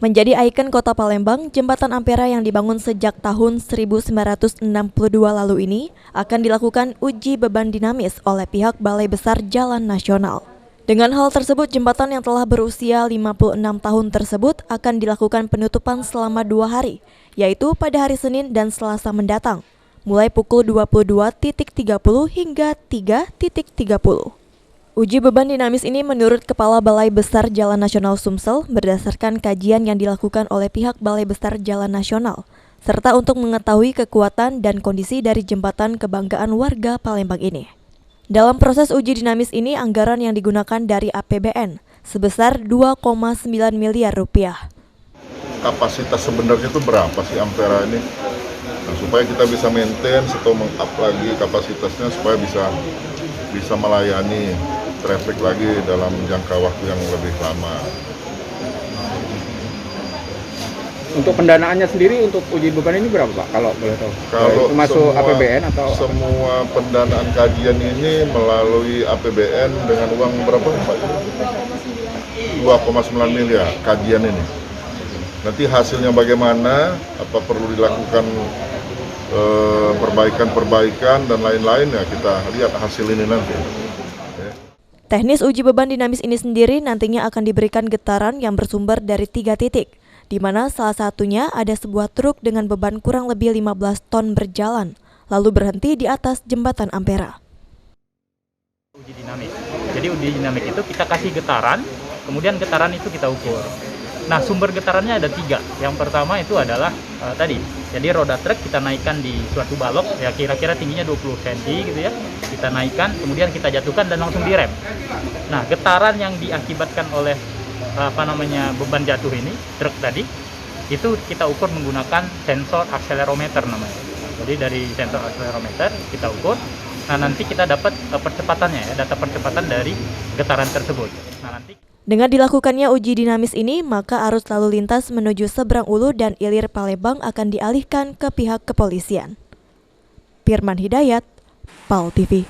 Menjadi ikon kota Palembang, Jembatan Ampera yang dibangun sejak tahun 1962 lalu ini akan dilakukan uji beban dinamis oleh pihak Balai Besar Jalan Nasional. Dengan hal tersebut, jembatan yang telah berusia 56 tahun tersebut akan dilakukan penutupan selama 2 hari, yaitu pada hari Senin dan Selasa mendatang, mulai pukul 22.30 hingga 3.30. Uji beban dinamis ini menurut Kepala Balai Besar Jalan Nasional Sumsel berdasarkan kajian yang dilakukan oleh pihak Balai Besar Jalan Nasional, serta untuk mengetahui kekuatan dan kondisi dari jembatan kebanggaan warga Palembang ini. Dalam proses uji dinamis ini, anggaran yang digunakan dari APBN sebesar 2,9 miliar rupiah. Kapasitas sebenarnya itu berapa sih Ampera ini? Nah, supaya kita bisa maintain atau meng-up lagi kapasitasnya supaya bisa melayani traffic lagi dalam jangka waktu yang lebih lama. Untuk pendanaannya sendiri untuk uji beban ini berapa Pak? Kalau boleh tahu? Kalau itu masuk APBN atau? Semua pendanaan kajian ini melalui APBN dengan uang berapa Pak? 2,9 miliar kajian ini. Nanti hasilnya bagaimana, apa perlu dilakukan perbaikan dan lain-lain, ya kita lihat hasil ini nanti. Teknis uji beban dinamis ini sendiri nantinya akan diberikan getaran yang bersumber dari 3 titik, di mana salah satunya ada sebuah truk dengan beban kurang lebih 15 ton berjalan, lalu berhenti di atas jembatan Ampera. Uji dinamik. Jadi uji dinamik itu kita kasih getaran, kemudian getaran itu kita ukur. Nah, sumber getarannya ada 3. Yang pertama itu adalah tadi, jadi roda truk kita naikkan di suatu balok, ya kira-kira tingginya 20 cm gitu ya. Kita naikkan, kemudian kita jatuhkan dan langsung direm. Nah, getaran yang diakibatkan oleh beban jatuh ini, truk tadi, itu kita ukur menggunakan sensor akselerometer namanya. Jadi dari sensor akselerometer kita ukur, nah nanti kita dapat percepatannya ya, data percepatan dari getaran tersebut. Nah, nanti dengan dilakukannya uji dinamis ini, maka arus lalu lintas menuju Seberang Ulu dan Ilir Palembang akan dialihkan ke pihak kepolisian. Firman Hidayat, PAL TV.